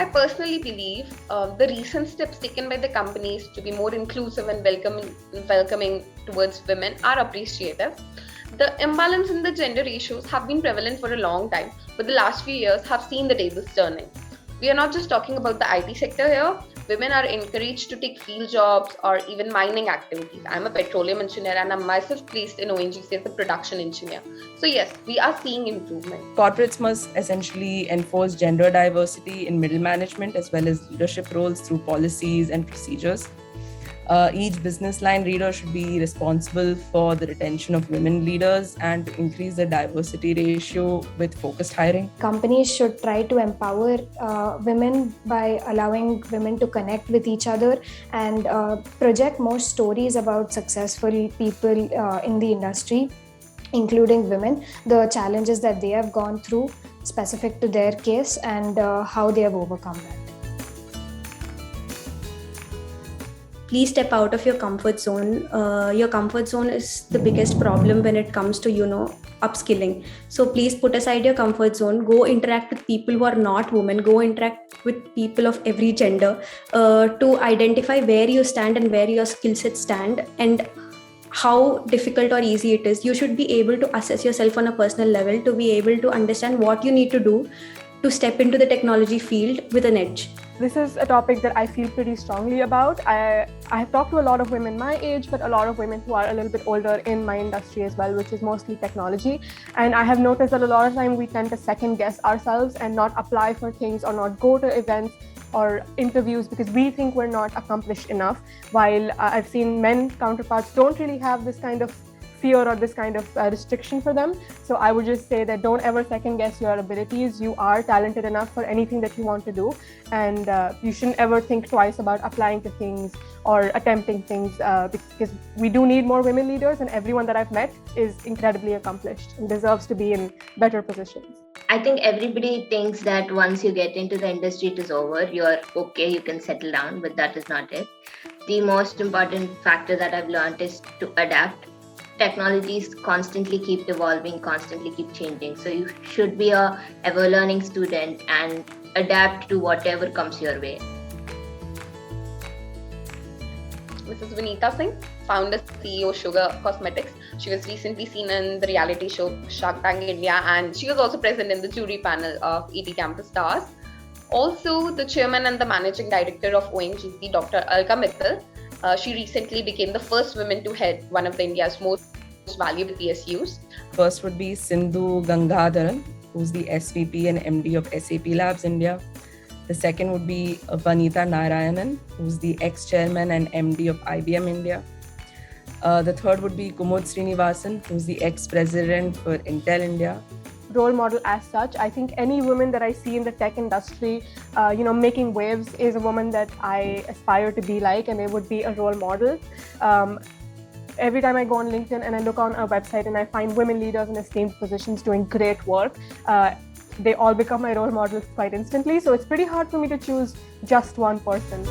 I personally believe the recent steps taken by the companies to be more inclusive and welcoming towards women are appreciative. The imbalance in the gender ratios have been prevalent for a long time, but the last few years have seen the tables turning. We are not just talking about the IT sector here. Women are encouraged to take field jobs or even mining activities. I'm a petroleum engineer and I'm myself placed in ONGC as a production engineer. So yes, we are seeing improvement. Corporates must essentially enforce gender diversity in middle management as well as leadership roles through policies and procedures. Each business line leader should be responsible for the retention of women leaders and to increase the diversity ratio with focused hiring. Companies should try to empower women by allowing women to connect with each other and project more stories about successful people in the industry, including women, the challenges that they have gone through specific to their case and how they have overcome that. Please step out of your comfort zone. Your comfort zone is the biggest problem when it comes to, upskilling. So please put aside your comfort zone. Go interact with people who are not women. Go interact with people of every gender to identify where you stand and where your skill sets stand and how difficult or easy it is. You should be able to assess yourself on a personal level to be able to understand what you need to do to step into the technology field with an edge. This is a topic that I feel pretty strongly about. I have talked to a lot of women my age, but a lot of women who are a little bit older in my industry as well, which is mostly technology. And I have noticed that a lot of time we tend to second guess ourselves and not apply for things or not go to events or interviews because we think we're not accomplished enough, while I've seen men counterparts don't really have this kind of fear or this kind of restriction for them. So I would just say that don't ever second guess your abilities. You are talented enough for anything that you want to do, and you shouldn't ever think twice about applying to things or attempting things because we do need more women leaders, and everyone that I've met is incredibly accomplished and deserves to be in better positions. I think everybody thinks that once you get into the industry, it is over. You're okay, you can settle down, but that is not it. The most important factor that I've learned is to adapt. Technologies constantly keep evolving, constantly keep changing. So you should be a ever-learning student and adapt to whatever comes your way. Mrs. Vanita Singh, founder CEO Sugar Cosmetics. She was recently seen in the reality show Shark Tank India, and she was also present in the jury panel of ET Campus Stars. Also, the chairman and the managing director of ONGC, Dr. Alka Mittal. She recently became the first woman to head one of India's most valuable PSUs. First would be Sindhu Gangadharan, who's the SVP and MD of SAP Labs India. The second would be Vanita Narayanan, who's the ex-chairman and MD of IBM India. The third would be Kumud Srinivasan, who's the ex-president for Intel India. Role model as such, I think any woman that I see in the tech industry, making waves is a woman that I aspire to be like, and they would be a role model. Every time I go on LinkedIn and I look on a website and I find women leaders in esteemed positions doing great work, they all become my role models quite instantly. So it's pretty hard for me to choose just one person.